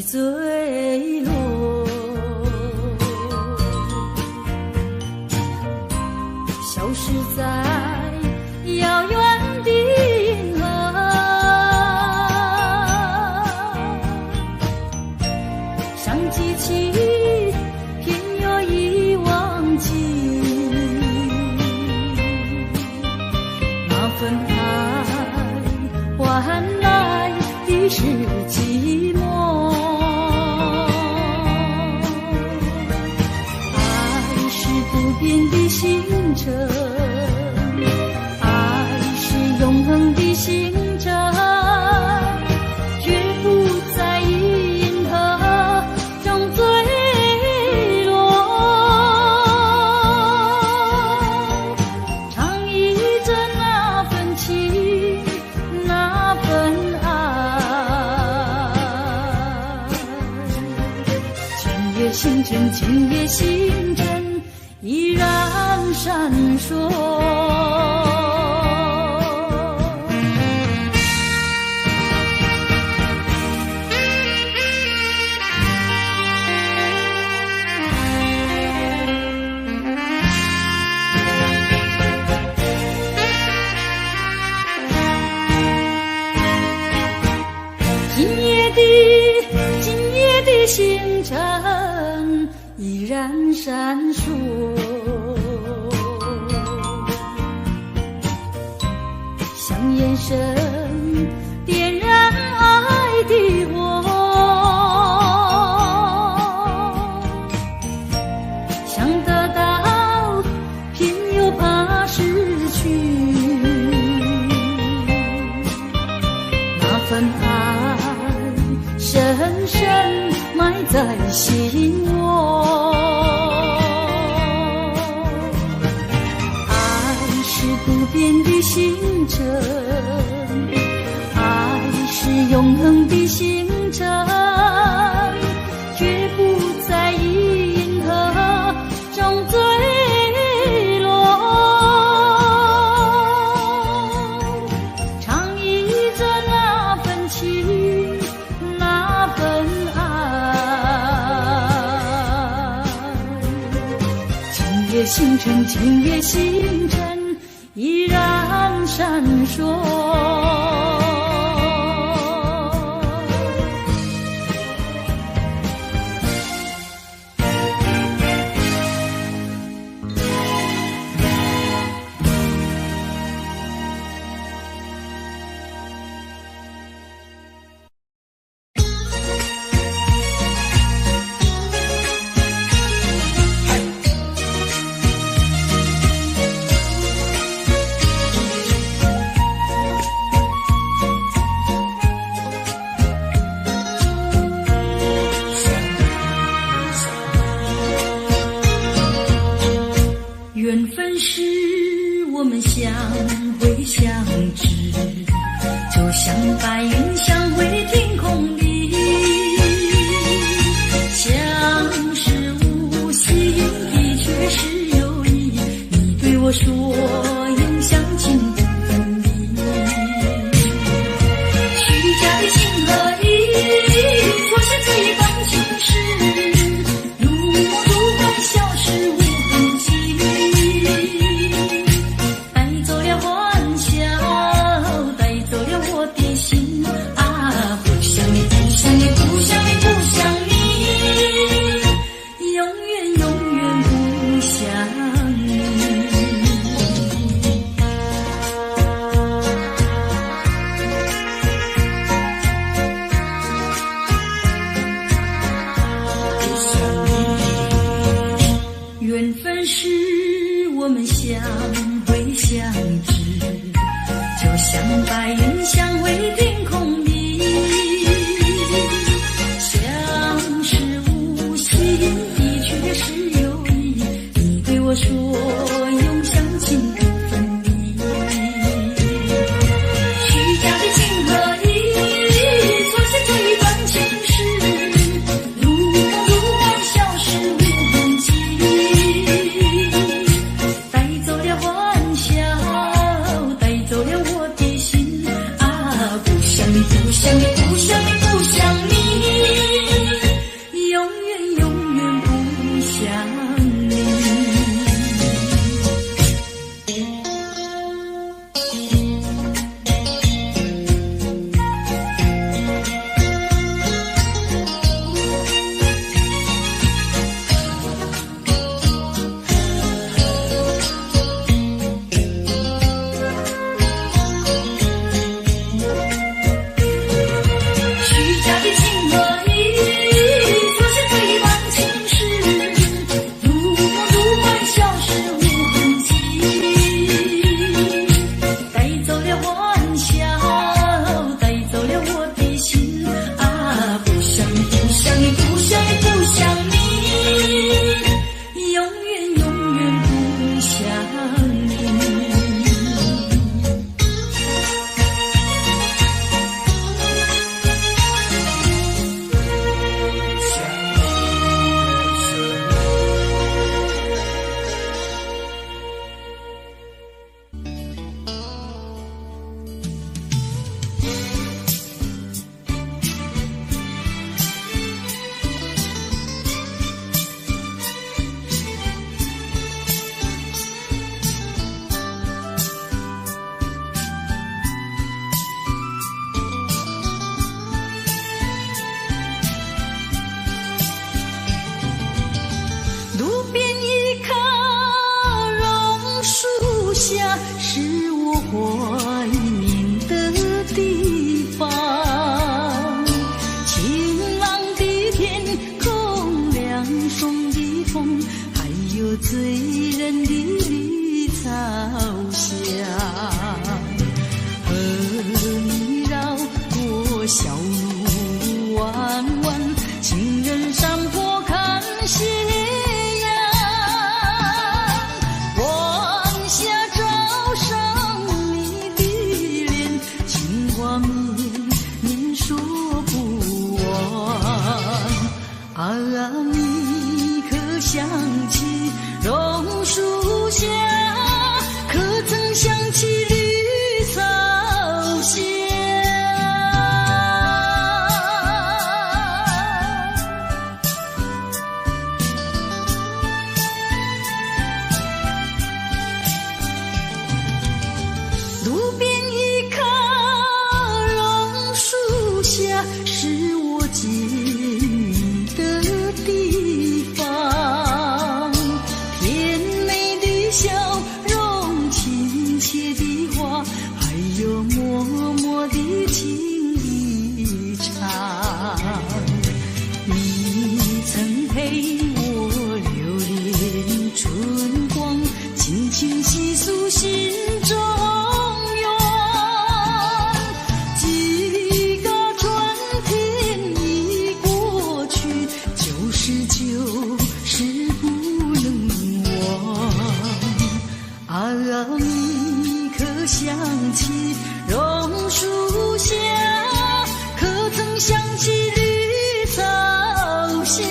坠落。消失在遥远的银河，想记起偏又已忘记，那份爱换来的是寂寞。爱是不变的星辰，爱是永恒的星辰，绝不在银河中坠落。唱忆着那份情，那份爱。今夜星辰，今夜星辰依然闪烁。今夜的星辰依然闪烁，像眼神点燃爱的火，想得到偏又怕失去，那份爱深深埋在心窝。爱是不变的星辰，爱是永恒的星辰，绝不在银河中坠落。唱忆着那份情，那份爱。今夜星辰，今夜星辰依然闪烁。缘分是我们相会相知，就像白云相会天空里，相识无心的却是有意，你对我说永相亲不分离，虚假的情和意错现这一方情事，如梦如幻消失无痕迹，带走了欢笑，带走了我的心啊，不想你，不想你，不想你，不想你，永远永远不想你。缘分是我们相会相知，就像白云相会天空里，相识无心的却是有意，你对我说永相亲不分离，虚假的情和意错现这一段情事，如梦如幻消失无痕迹，带走了欢笑，带走了我的心啊，不想你，不想你，不想你，不想你，边一棵榕树下，是我见你的地方。甜美的笑容，亲切的话，还有默默的情一场。你曾陪我流连春光，轻轻细诉心中愿。几个春天已过去，就是不能忘。啊，你可想起榕树下，可曾想起绿草下？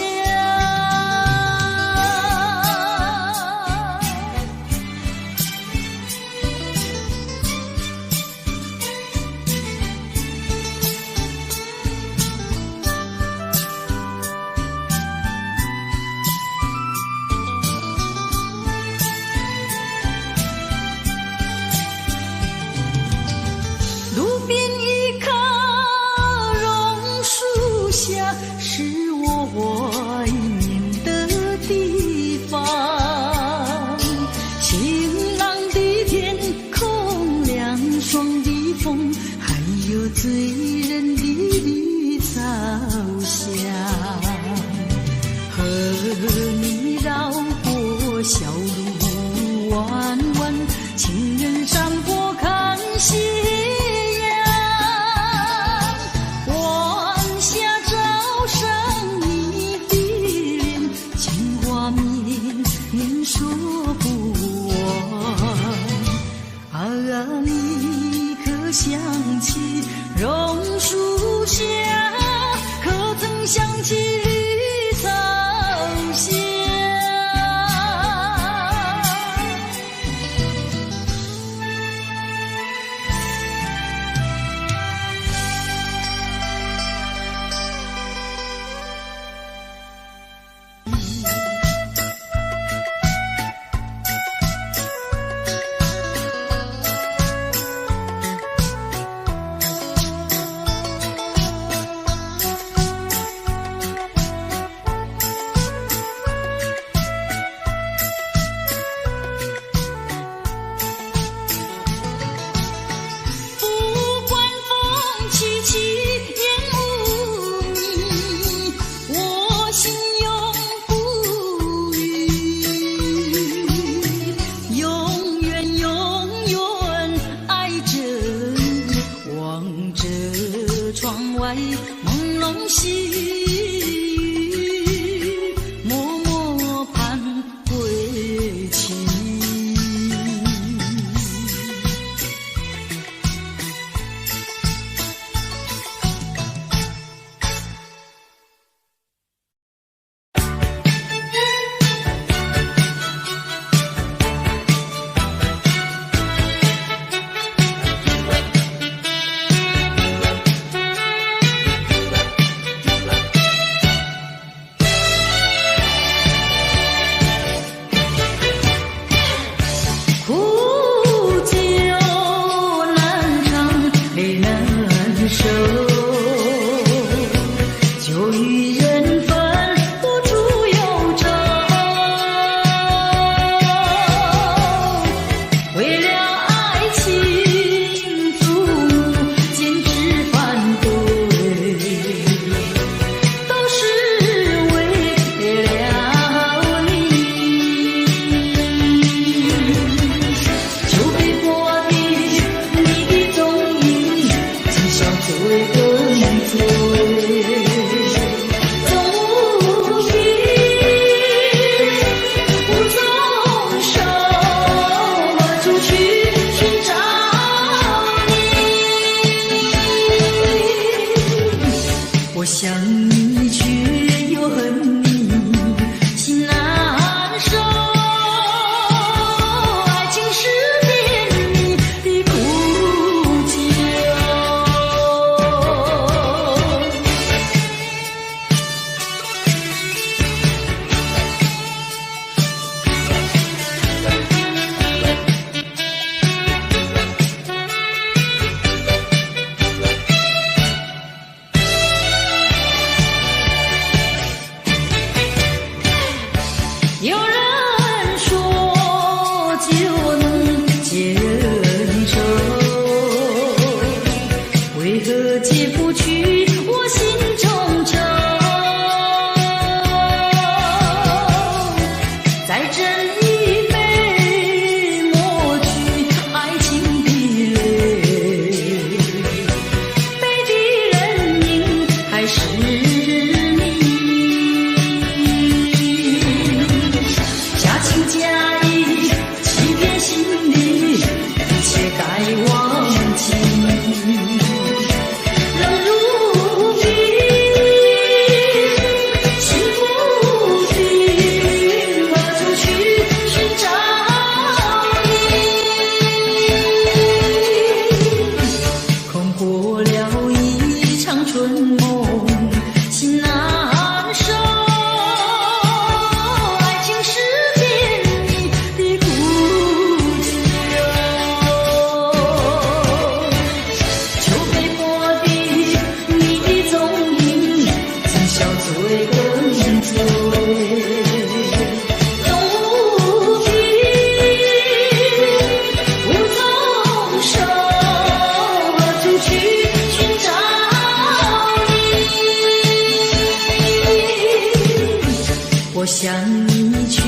想你却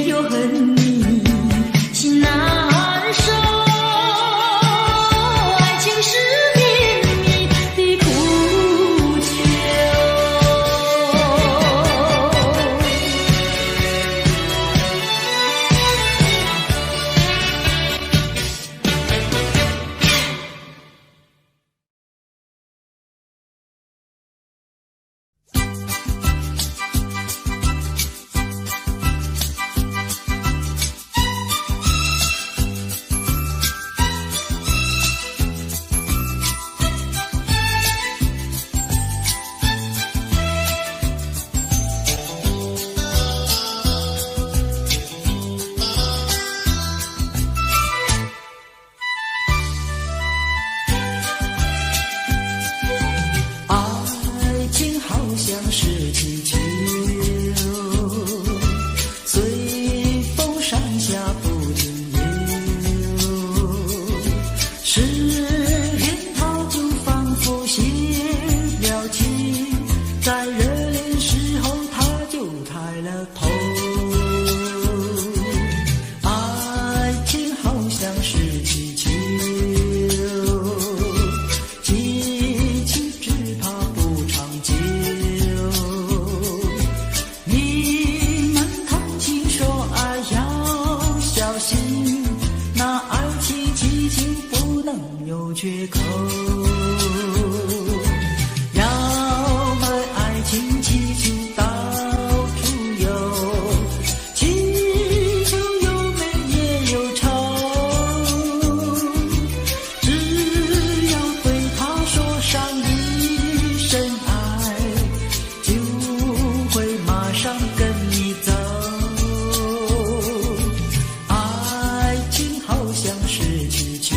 又恨你，心难受。爱情是绵绵的苦酒。缺口，要买爱情气球到处游，气球有美也有丑，只要对他说上一声爱，就会马上跟你走。爱情好像是气球，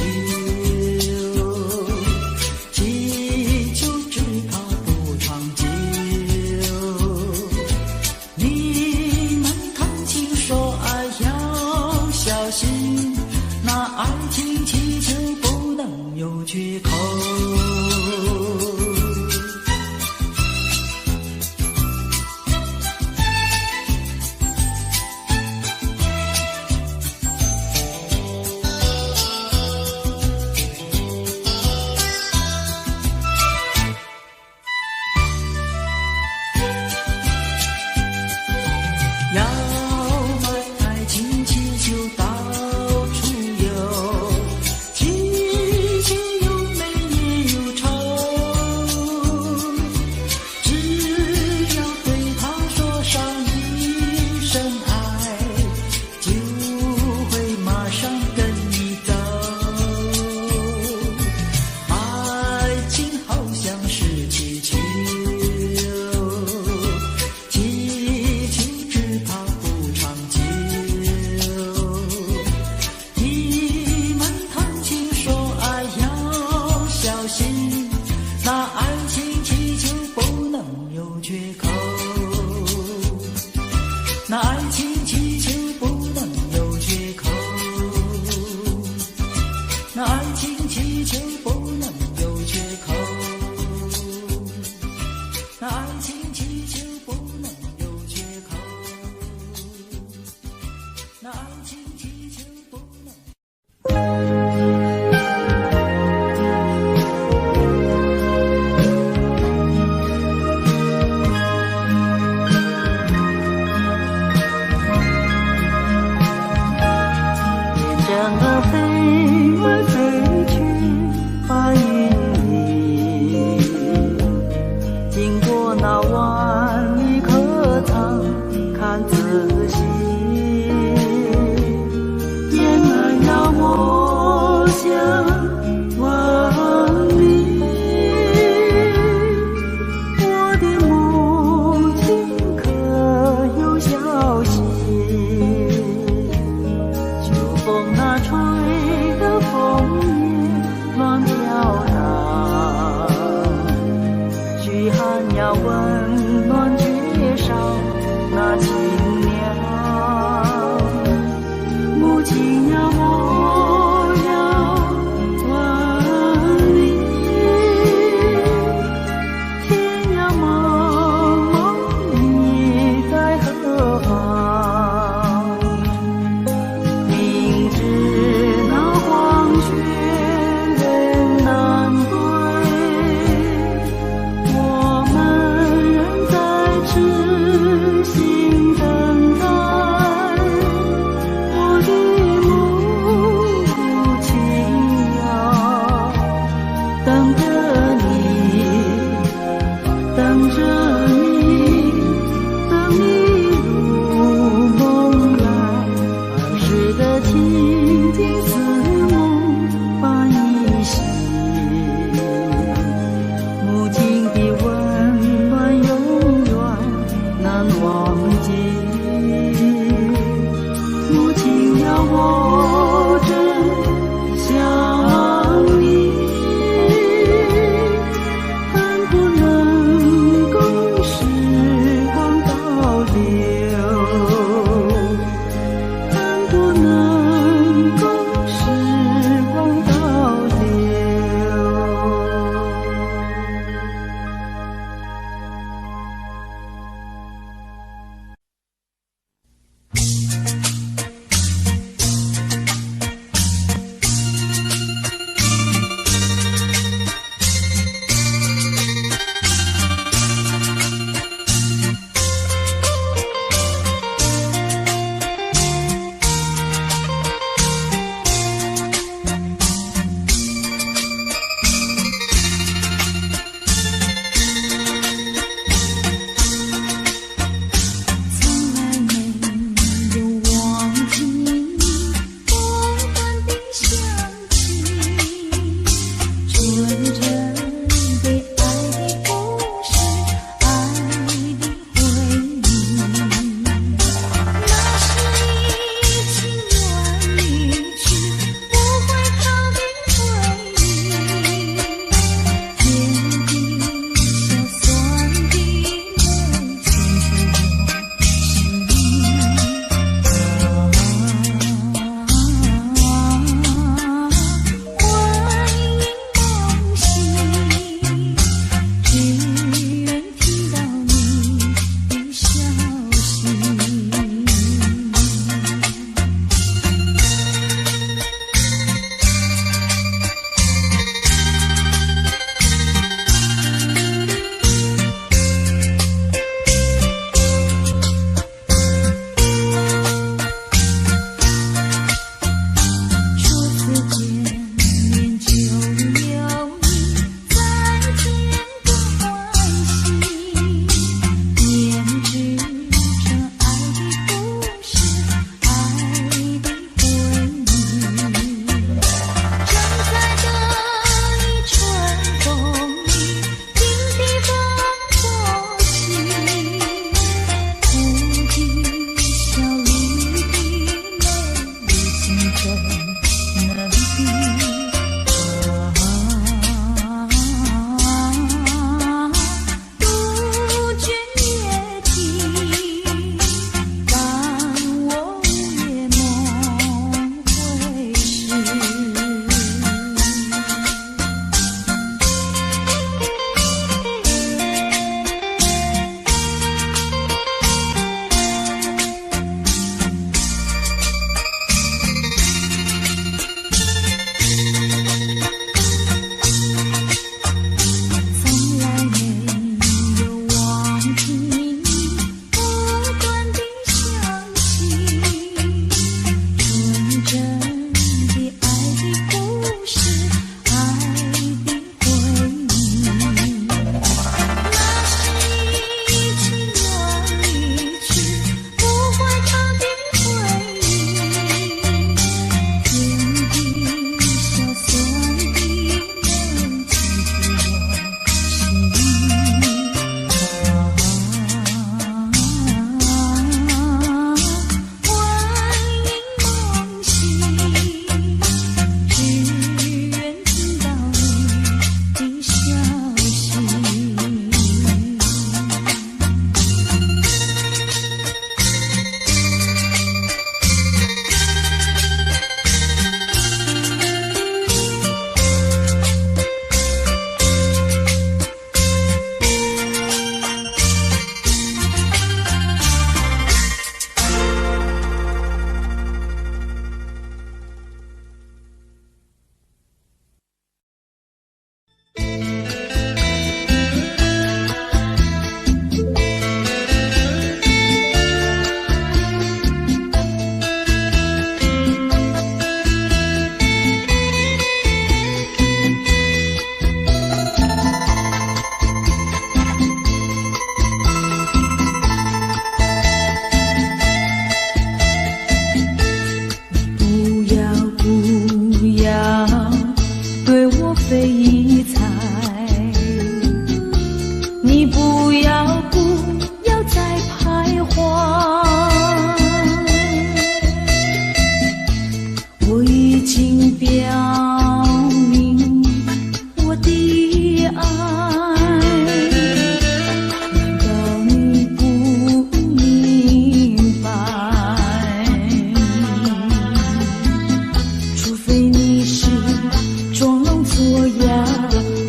缺口。要买爱情气球到处游，气球有美也有丑，只要对他说上一声爱，就会马上跟你走。爱情好像是气球，气球只怕不长久。你们谈情说爱要小心，那爱情气球不能有缺口，那爱情气球不能有缺口，那爱情气球不能有缺口，那爱情气球不能有缺口，那爱情气球不能。整个飞来飞去，白云里，经过那万里客舱，看仔细，原来让我想问你，我的母亲可有消息？秋风那吹的风经似梦般依稀，母亲的温暖永远难忘记。母亲要我真想你，恨不能共时光倒流，恨不能共表明我的爱，难道你不明白？除非你是装聋作哑，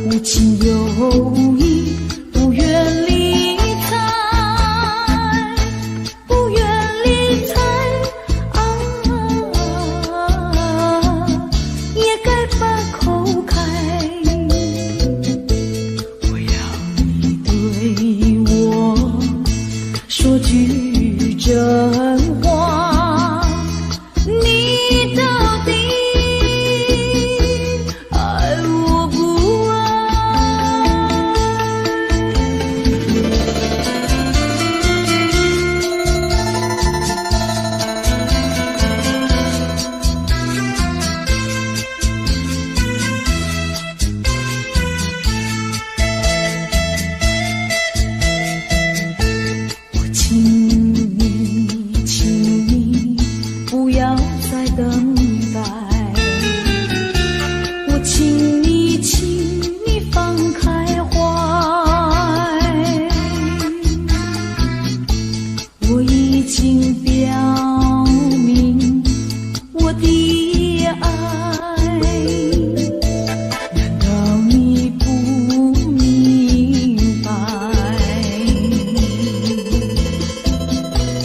无情有义，不愿理睬，不愿理睬啊，也该把口开。我要你对我说句真话，你到底爱我不爱？我请你不要再等待，我请你放开怀，我已经表明我的爱，难道你不明白？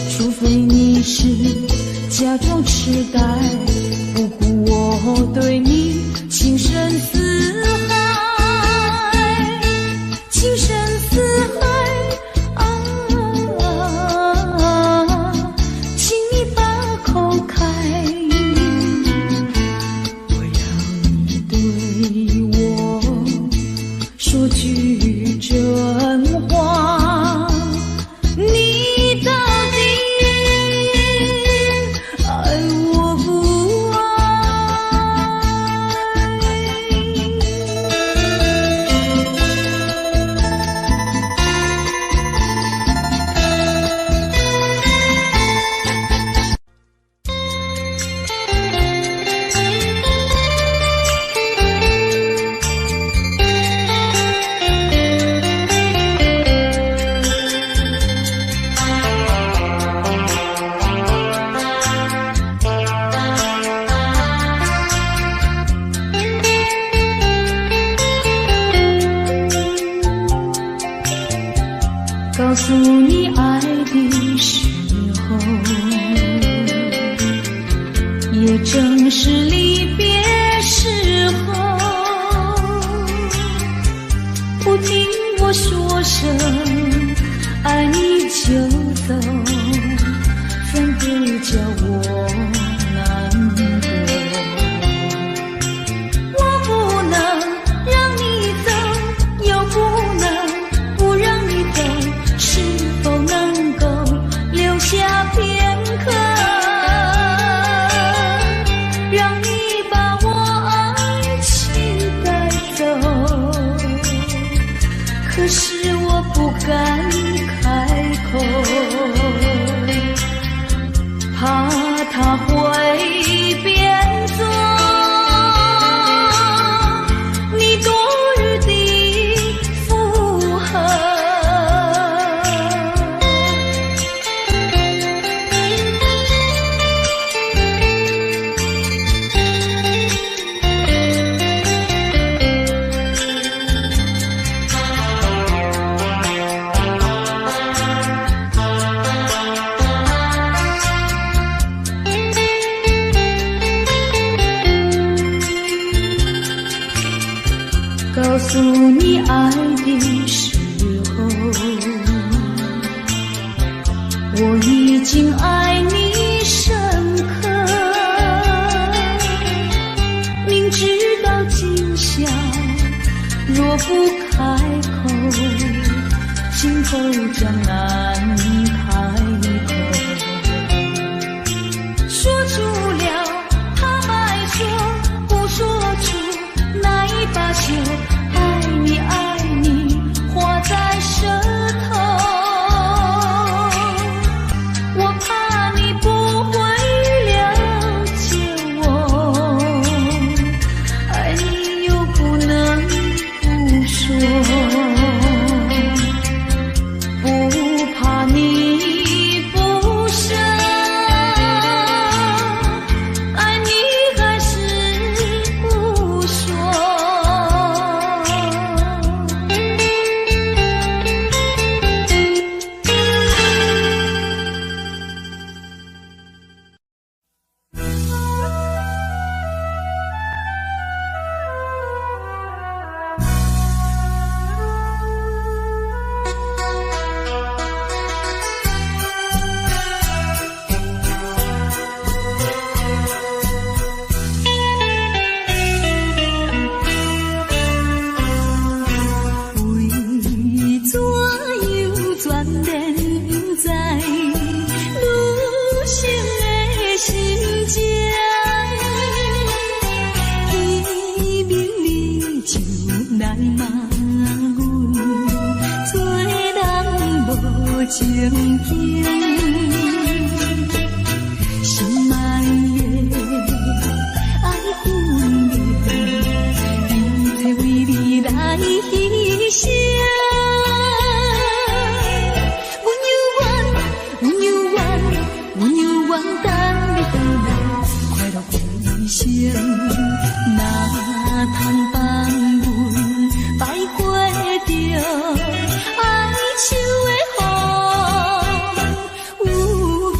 除非你是假装痴呆，不顾我对你情深似海，情深似海啊，请你把口开。我要你对我说句真话，你到底爱我不爱？告诉你爱的时候，也正是离别时候。不听我说声爱你就走，反而叫我难过。我不能让你走，又不能不让你走，是否能够留下片刻，让你把我爱情带走？可是我不敢开口，怕他会变作你多余的附和。告诉你爱的时候，我已经爱你深刻，明知道今宵若不开口，今后将难开口。说出了怕白说，不说出那一把酒，爱你爱你画在舌头，我怕你不会了解我。经，心爱的爱分明，一切为你来牺牲。阮有愿等你回来，快乐归生。哪通放阮白花着哀愁的风有情。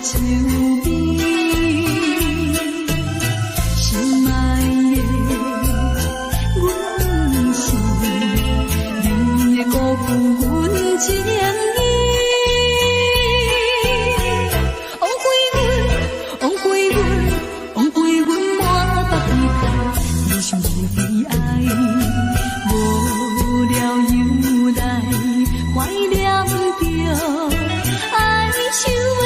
秋味，心爱的阮是你的辜负阮情意，枉费阮满腹悲叹，你想你爱，无聊又来怀念着哀愁的。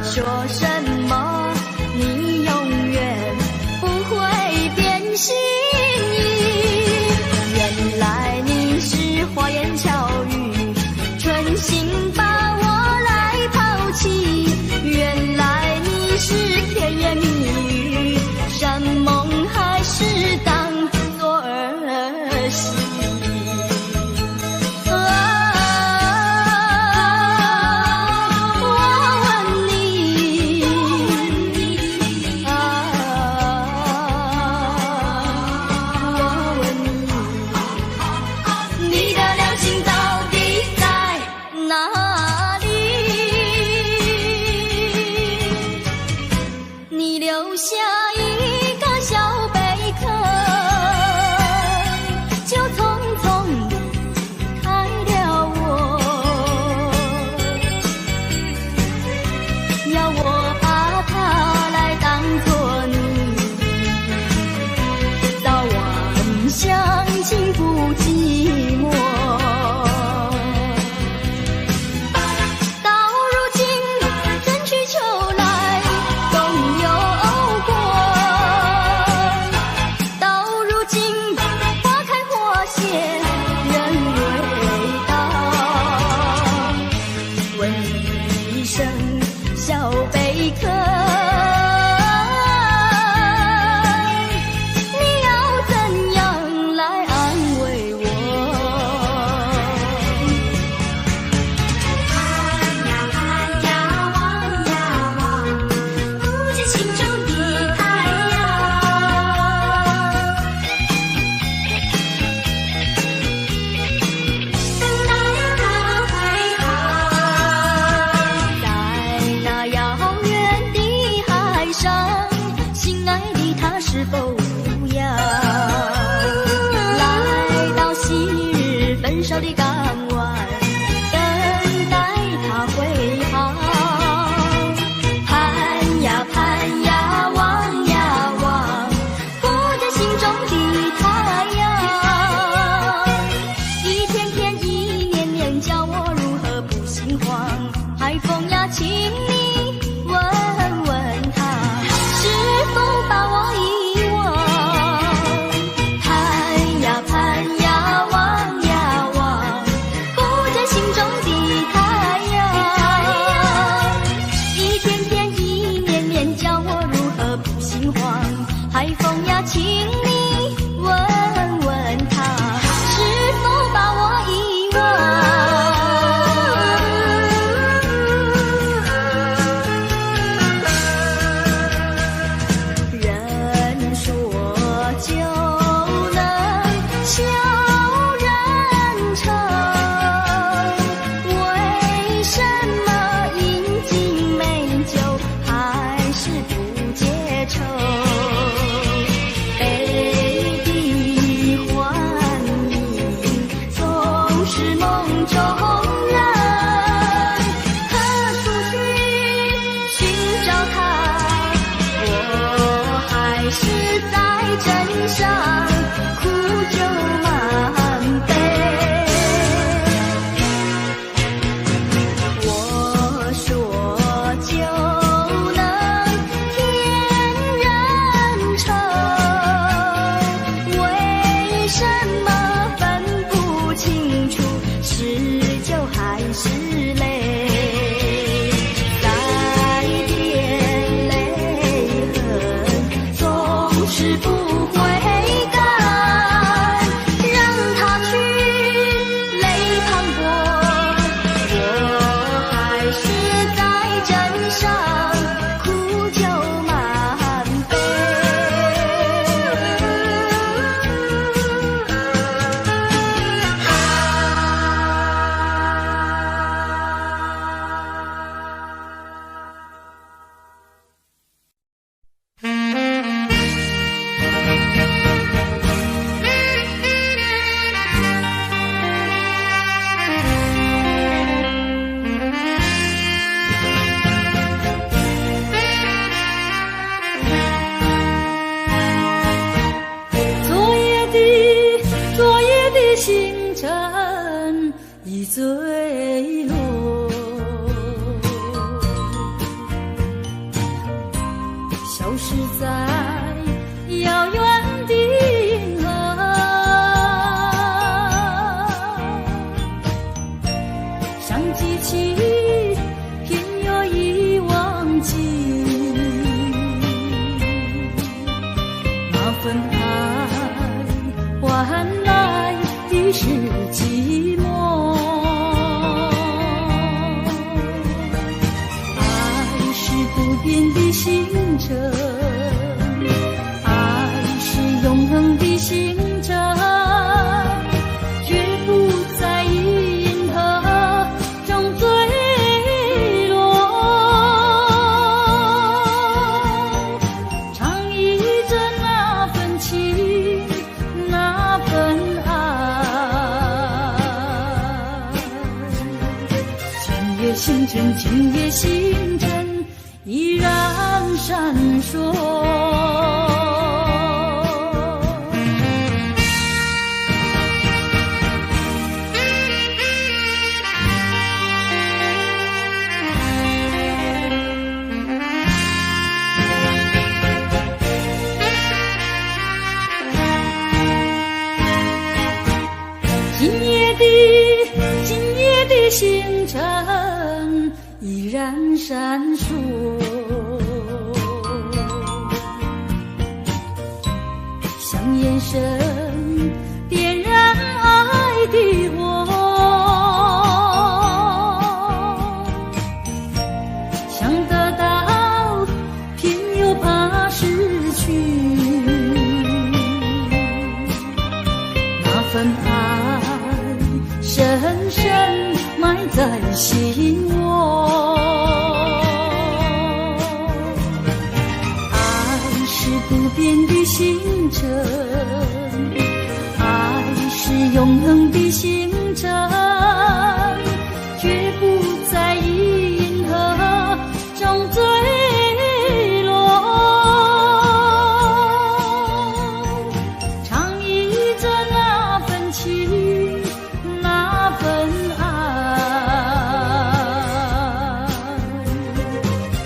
说什么你永远不会变心意。原来你是花言巧语，存心把我来抛弃。原来你是甜言蜜语，山盟海誓当作儿戏。坠落，消失在遥远的银河，像记起偏又已忘记那份爱换来的是寂寞。爱是不变的星辰，爱是永恒的星辰，绝不在银河中坠落。唱忆着那份情，那份爱。今夜星辰，今夜星辰依然闪烁。今夜的星辰依然闪烁，像眼神点燃爱的火，想得到偏又怕失去，那份爱深深埋在心窝。爱是不变的星辰，爱是永恒的星辰，绝不在银河中坠落。唱忆着那份情，那份爱。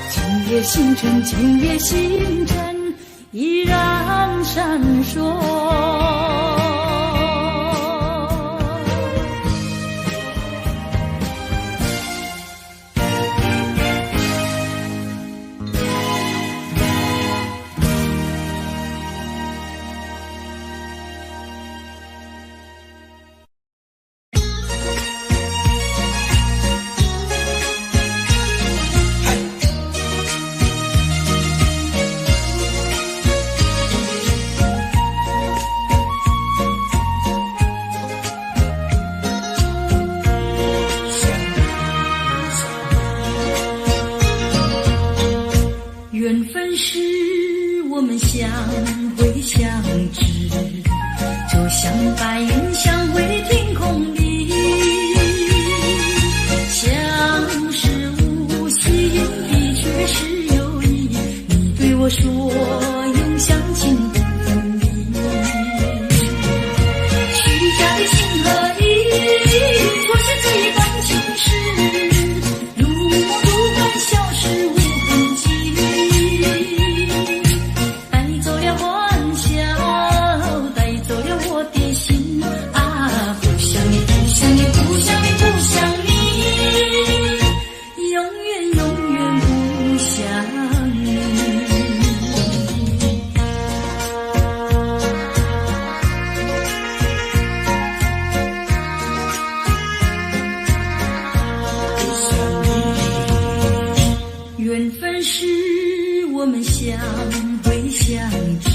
今夜星辰，今夜星辰依然闪烁。缘分是我们相会相知，就像白云相会天空里，像是无心的却是有意。你对我说永相亲不分离，虚假的情和意，错失这一段情事，如梦如幻，消失无痕迹。缘分是我们相会相知，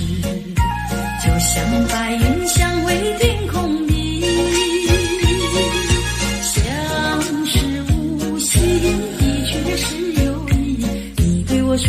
就像白云相会天空里，像是无心的却是有意。你对我说